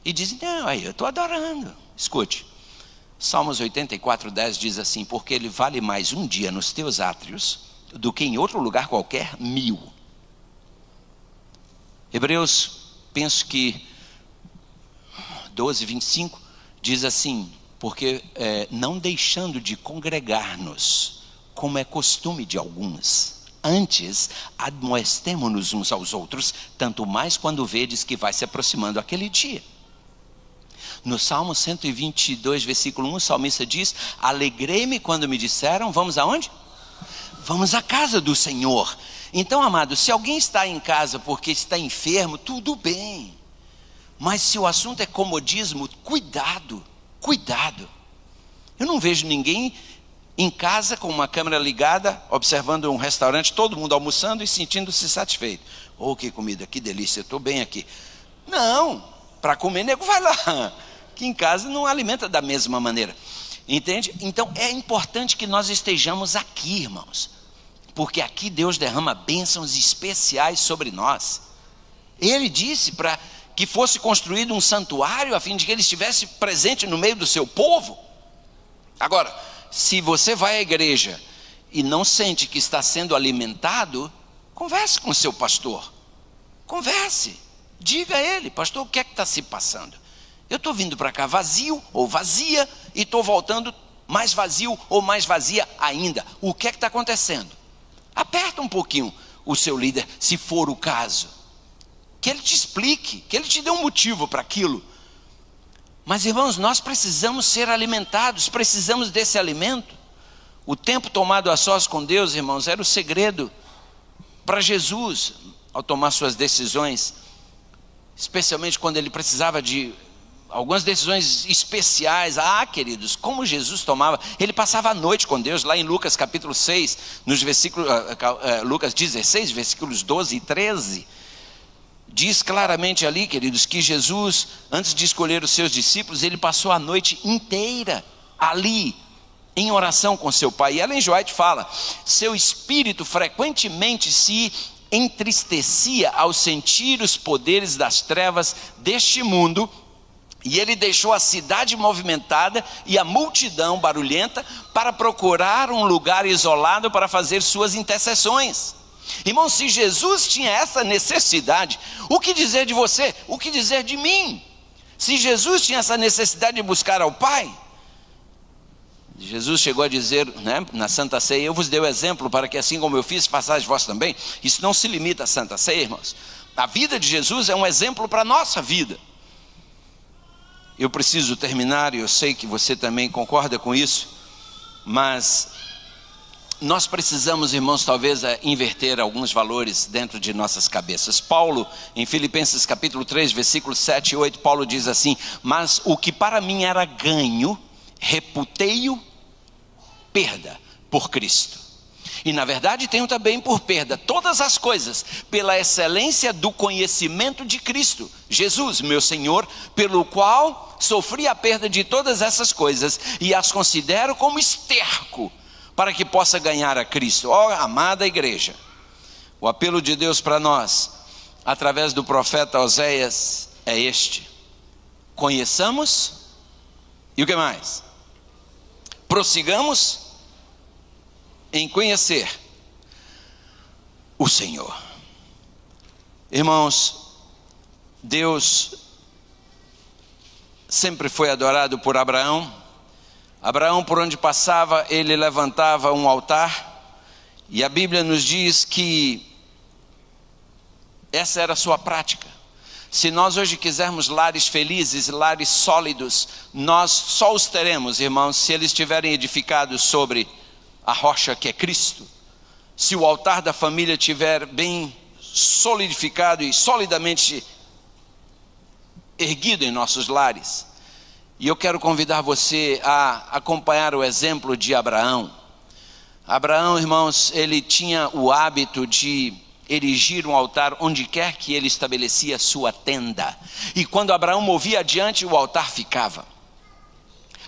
E dizem, não, aí eu estou adorando. Escute, Salmos 84:10 diz assim: porque ele vale mais um dia nos teus átrios do que em outro lugar qualquer 1000. Hebreus, penso que 12:25 diz assim: porque não deixando de congregar-nos, como é costume de alguns, antes admoestemo-nos uns aos outros, tanto mais quando vedes que vai se aproximando aquele dia. No Salmo 122, versículo 1, o salmista diz: alegrei-me quando me disseram, vamos aonde? vamos à casa do Senhor. Então, amado, se alguém está em casa porque está enfermo, tudo bem. Mas se o assunto é comodismo, cuidado, cuidado. Eu não vejo ninguém em casa com uma câmera ligada, observando um restaurante, todo mundo almoçando e sentindo-se satisfeito. Oh, que comida, que delícia, eu estou bem aqui. Não, para comer, nego vai lá. Que em casa não alimenta da mesma maneira. Entende? Então é importante que nós estejamos aqui, irmãos. Porque aqui Deus derrama bênçãos especiais sobre nós. Ele disse para que fosse construído um santuário a fim de que ele estivesse presente no meio do seu povo. Agora, se você vai à igreja e não sente que está sendo alimentado, converse com o seu pastor. Converse. Diga a ele: pastor, o que é que está se passando? Eu estou vindo para cá vazio ou vazia e estou voltando mais vazio ou mais vazia ainda. O que é que está acontecendo? Aperta um pouquinho o seu líder, se for o caso. Que ele te explique, que ele te dê um motivo para aquilo. Mas, irmãos, nós precisamos ser alimentados, precisamos desse alimento. O tempo tomado a sós com Deus, irmãos, era o segredo para Jesus ao tomar suas decisões, especialmente quando ele precisava de algumas decisões especiais. Queridos, como Jesus tomava, ele passava a noite com Deus, lá em Lucas capítulo 6, nos versículos, Lucas 16, versículos 12 e 13, diz claramente ali, queridos, que Jesus, antes de escolher os seus discípulos, ele passou a noite inteira ali, em oração com seu Pai. E Ellen White fala: seu espírito frequentemente se entristecia ao sentir os poderes das trevas deste mundo, e ele deixou a cidade movimentada e a multidão barulhenta para procurar um lugar isolado para fazer suas intercessões. Irmão, se Jesus tinha essa necessidade, o que dizer de você? O que dizer de mim? Se Jesus tinha essa necessidade de buscar ao Pai, Jesus chegou a dizer, né, na Santa Ceia: eu vos dei o exemplo para que assim como eu fiz, façais vós também. Isso não se limita à Santa Ceia, irmãos. A vida de Jesus é um exemplo para a nossa vida. Eu preciso terminar, e eu sei que você também concorda com isso, mas nós precisamos, irmãos, talvez inverter alguns valores dentro de nossas cabeças. Paulo, em Filipenses capítulo 3, versículos 7 e 8, Paulo diz assim: mas o que para mim era ganho, reputei-o perda por Cristo. E na verdade tenho também por perda todas as coisas, pela excelência do conhecimento de Cristo Jesus, meu Senhor, pelo qual sofri a perda de todas essas coisas e as considero como esterco, para que possa ganhar a Cristo. Ó, amada igreja, o apelo de Deus para nós, através do profeta Oséias, é este: conheçamos, e o que mais? Prossigamos em conhecer o Senhor. Irmãos, Deus sempre foi adorado por Abraão. Abraão, por onde passava, ele levantava um altar, e a Bíblia nos diz que essa era a sua prática. Se nós hoje quisermos lares felizes, lares sólidos, nós só os teremos, irmãos, se eles estiverem edificados sobre a rocha que é Cristo. Se o altar da família estiver bem solidificado e solidamente erguido em nossos lares. E eu quero convidar você a acompanhar o exemplo de Abraão. Abraão, irmãos, ele tinha o hábito de erigir um altar onde quer que ele estabelecia sua tenda. E quando Abraão movia adiante, o altar ficava.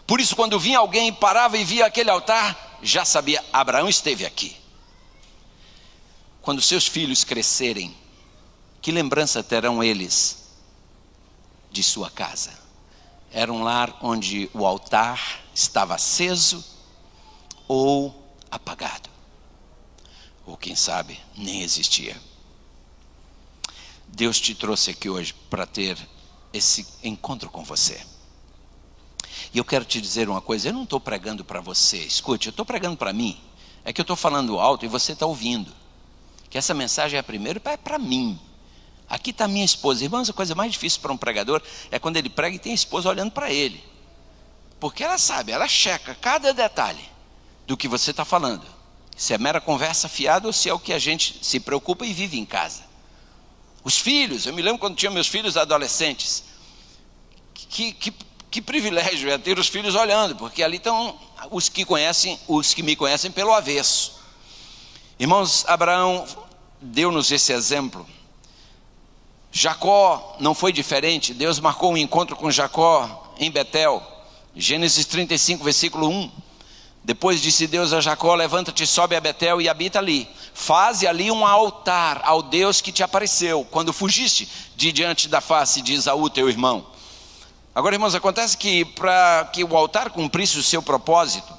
Por isso, quando vinha alguém, parava e via aquele altar, já sabia: Abraão esteve aqui. Quando seus filhos crescerem, que lembrança terão eles de sua casa? Era um lar onde o altar estava aceso ou apagado, ou quem sabe nem existia. Deus te trouxe aqui hoje para ter esse encontro com você. E eu quero te dizer uma coisa: eu não estou pregando para você, escute, eu estou pregando para mim. É que eu estou falando alto e você está ouvindo. Que essa mensagem é primeiro para mim. Aqui está minha esposa. Irmãos, a coisa mais difícil para um pregador é quando ele prega e tem a esposa olhando para ele. Porque ela sabe, ela checa cada detalhe do que você está falando. Se é mera conversa fiada ou se é o que a gente se preocupa e vive em casa. Os filhos, eu me lembro quando tinha meus filhos adolescentes. Que privilégio é ter os filhos olhando, porque ali estão os que me conhecem pelo avesso. Irmãos, Abraão deu-nos esse exemplo. Jacó não foi diferente. Deus marcou um encontro com Jacó em Betel. Gênesis 35, versículo 1. Depois disse Deus a Jacó: levanta-te, sobe a Betel e habita ali. Faze ali um altar ao Deus que te apareceu quando fugiste de diante da face de Esaú, teu irmão. Agora, irmãos, acontece que para que o altar cumprisse o seu propósito,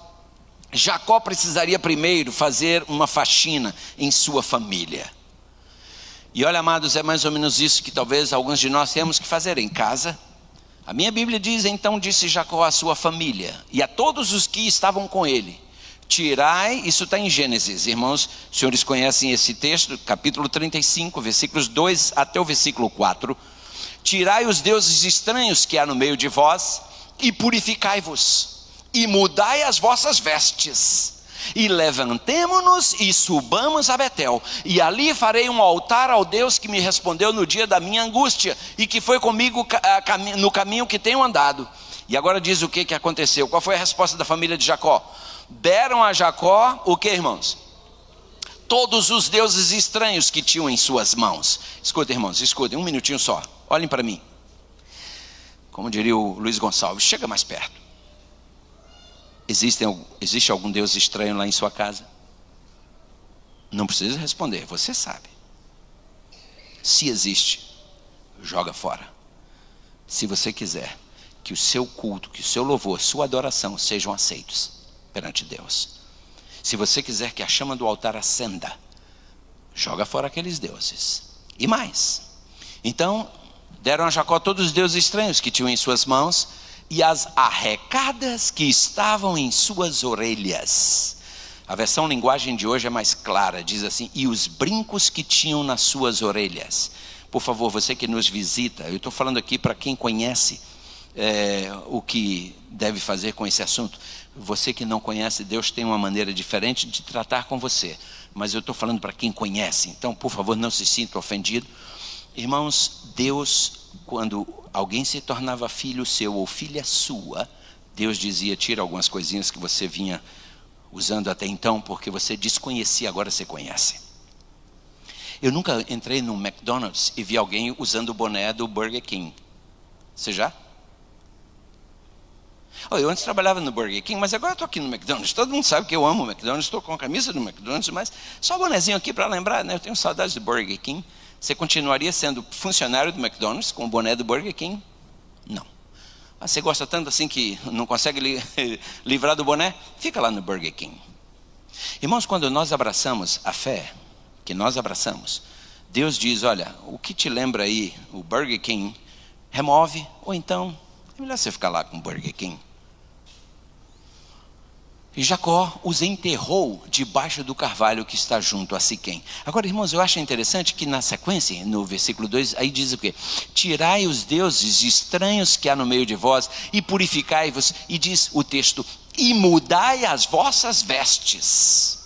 Jacó precisaria primeiro fazer uma faxina em sua família. E olha, amados, é mais ou menos isso que talvez alguns de nós temos que fazer em casa. A minha Bíblia diz: então disse Jacó à sua família e a todos os que estavam com ele: tirai, isso está em Gênesis, irmãos, os senhores conhecem esse texto, capítulo 35, versículos 2 até o versículo 4. Tirai os deuses estranhos que há no meio de vós, e purificai-vos, e mudai as vossas vestes, e levantemo-nos e subamos a Betel, e ali farei um altar ao Deus que me respondeu no dia da minha angústia, e que foi comigo no caminho que tenho andado. E agora diz o que aconteceu. Qual foi a resposta da família de Jacó? Deram a Jacó o que, irmãos? Todos os deuses estranhos que tinham em suas mãos. Escuta, irmãos, escutem, um minutinho só. Olhem para mim. Como diria o Luiz Gonçalves, chega mais perto. Existe algum Deus estranho lá em sua casa? Não precisa responder, você sabe. Se existe, joga fora. Se você quiser que o seu culto, que o seu louvor, sua adoração sejam aceitos perante Deus. Se você quiser que a chama do altar acenda, joga fora aqueles deuses. E mais. Então, deram a Jacó todos os deuses estranhos que tinham em suas mãos e as arrecadas que estavam em suas orelhas. A versão linguagem de hoje é mais clara, diz assim: e os brincos que tinham nas suas orelhas. Por favor, você que nos visita, eu estou falando aqui para quem conhece o que deve fazer com esse assunto. Você que não conhece, Deus tem uma maneira diferente de tratar com você, mas eu estou falando para quem conhece, então por favor não se sinta ofendido. Irmãos, Deus, quando alguém se tornava filho seu ou filha sua, Deus dizia: tira algumas coisinhas que você vinha usando até então, porque você desconhecia, agora você conhece. Eu nunca entrei no McDonald's e vi alguém usando o boné do Burger King. Você já? Eu antes trabalhava no Burger King, mas agora eu estou aqui no McDonald's. Todo mundo sabe que eu amo o McDonald's, estou com a camisa do McDonald's, mas só o bonezinho aqui para lembrar, né? Eu tenho saudades do Burger King. Você continuaria sendo funcionário do McDonald's com o boné do Burger King? Não. Você gosta tanto assim que não consegue livrar do boné? Fica lá no Burger King. Irmãos, quando nós abraçamos a fé, que nós abraçamos, Deus diz: olha, o que te lembra aí, o Burger King, remove, ou então é melhor você ficar lá com o Burger King. E Jacó os enterrou debaixo do carvalho que está junto a Siquém. Agora, irmãos, eu acho interessante que na sequência, no versículo 2, aí diz o quê? Tirai os deuses estranhos que há no meio de vós e purificai-vos, e diz o texto, e mudai as vossas vestes.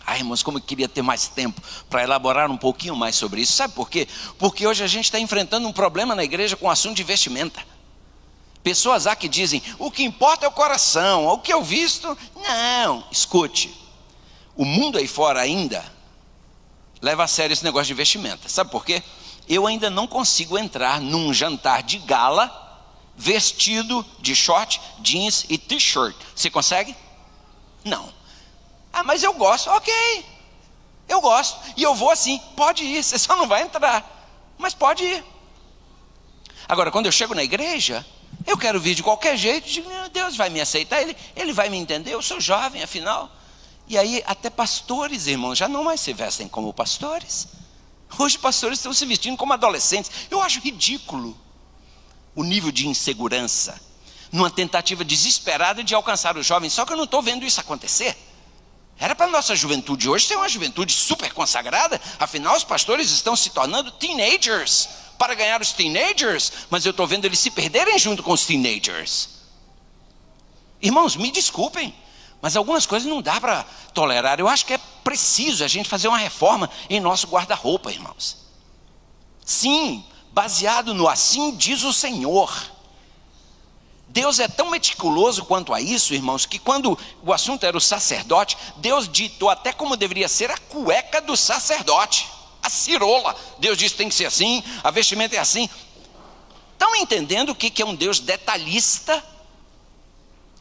Ai, irmãos, como eu queria ter mais tempo para elaborar um pouquinho mais sobre isso. Sabe por quê? Porque hoje a gente está enfrentando um problema na igreja com o assunto de vestimenta. Pessoas há que dizem: o que importa é o coração, o que eu visto. Não, escute, o mundo aí fora ainda leva a sério esse negócio de vestimenta. Sabe por quê? Eu ainda não consigo entrar num jantar de gala vestido de short, jeans e t-shirt. Você consegue? Não. Ah, mas eu gosto. Ok, eu gosto e eu vou assim. Pode ir, você só não vai entrar, mas pode ir. Agora, quando eu chego na igreja, eu quero vir de qualquer jeito. Digo: meu Deus, vai me aceitar, ele vai me entender, eu sou jovem afinal. E aí até pastores, irmãos, já não mais se vestem como pastores. Hoje pastores estão se vestindo como adolescentes. Eu acho ridículo o nível de insegurança, numa tentativa desesperada de alcançar os jovens. Só que eu não estou vendo isso acontecer. Era para a nossa juventude hoje ser uma juventude super consagrada. Afinal, os pastores estão se tornando teenagers para ganhar os teenagers, mas eu estou vendo eles se perderem junto com os teenagers. Irmãos, me desculpem, Mas algumas coisas não dá para tolerar. Eu acho que é preciso a gente fazer uma reforma em nosso guarda-roupa, irmãos. Sim, baseado no assim diz o Senhor. Deus é tão meticuloso quanto a isso, irmãos, que quando o assunto era o sacerdote, Deus ditou até como deveria ser a cueca do sacerdote, a cirola. Deus disse tem que ser assim, a vestimenta é assim. Estão entendendo o que é um Deus detalhista?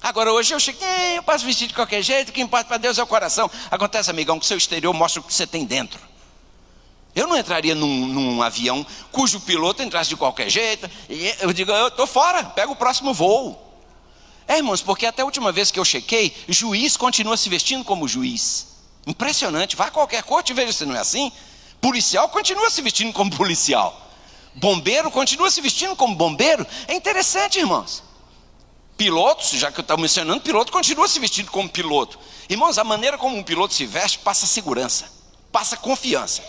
Agora hoje eu chego, eu posso vestir de qualquer jeito, o que importa para Deus é o coração. Acontece, amigão, que o seu exterior mostra o que você tem dentro. Eu não entraria num avião cujo piloto entrasse de qualquer jeito. E eu digo, eu estou fora, pego o próximo voo. Irmãos, porque até a última vez que eu chequei, juiz continua se vestindo como juiz. Impressionante, vá a qualquer corte e veja se não é assim. Policial continua se vestindo como policial. Bombeiro continua se vestindo como bombeiro. É interessante, irmãos. Pilotos, já que eu estou mencionando, piloto continua se vestindo como piloto. Irmãos, a maneira como um piloto se veste passa segurança, passa confiança.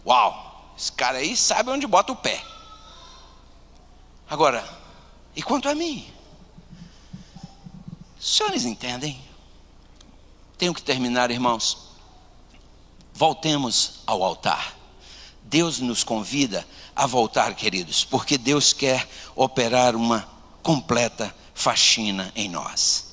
Uau, esse cara aí sabe onde bota o pé. Agora, e quanto a mim? Os senhores entendem? Tenho que terminar, irmãos. Voltemos ao altar. Deus nos convida a voltar, queridos, porque Deus quer operar uma completa faxina em nós.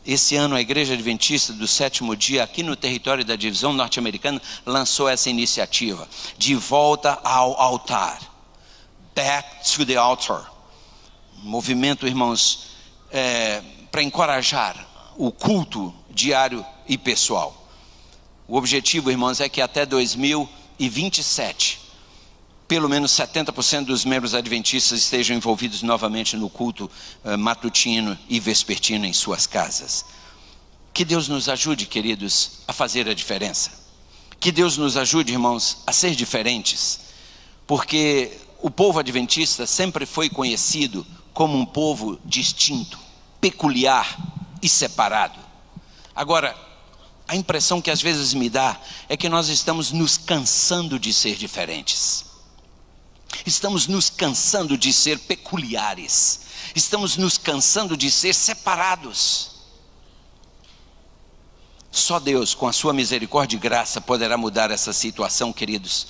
Esse ano a Igreja Adventista do Sétimo Dia, aqui no território da divisão norte-americana, lançou essa iniciativa, de volta ao altar. Back to the altar. Um movimento, irmãos, para encorajar o culto diário e pessoal. O objetivo, irmãos, é que até 2027, pelo menos 70% dos membros adventistas estejam envolvidos novamente no culto matutino e vespertino em suas casas. Que Deus nos ajude, queridos, a fazer a diferença. Que Deus nos ajude, irmãos, a ser diferentes. Porque o povo adventista sempre foi conhecido como um povo distinto, peculiar e separado. Agora, a impressão que às vezes me dá é que nós estamos nos cansando de ser diferentes. Estamos nos cansando de ser peculiares. Estamos nos cansando de ser separados. Só Deus, com a sua misericórdia e graça, poderá mudar essa situação, queridos.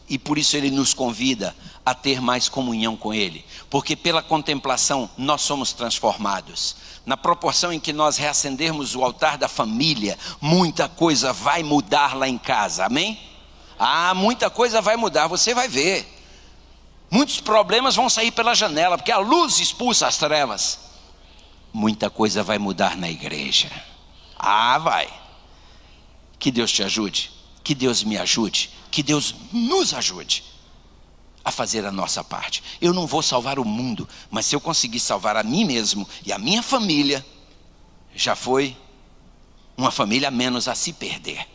E por isso Ele nos convida a ter mais comunhão com Ele. Porque pela contemplação nós somos transformados. Na proporção em que nós reacendermos o altar da família, muita coisa vai mudar lá em casa, amém? Muita coisa vai mudar, você vai ver. Muitos problemas vão sair pela janela, porque a luz expulsa as trevas. Muita coisa vai mudar na igreja. Vai. Que Deus te ajude, que Deus me ajude, que Deus nos ajude a fazer a nossa parte. Eu não vou salvar o mundo, mas se eu conseguir salvar a mim mesmo e a minha família, já foi uma família a menos a se perder.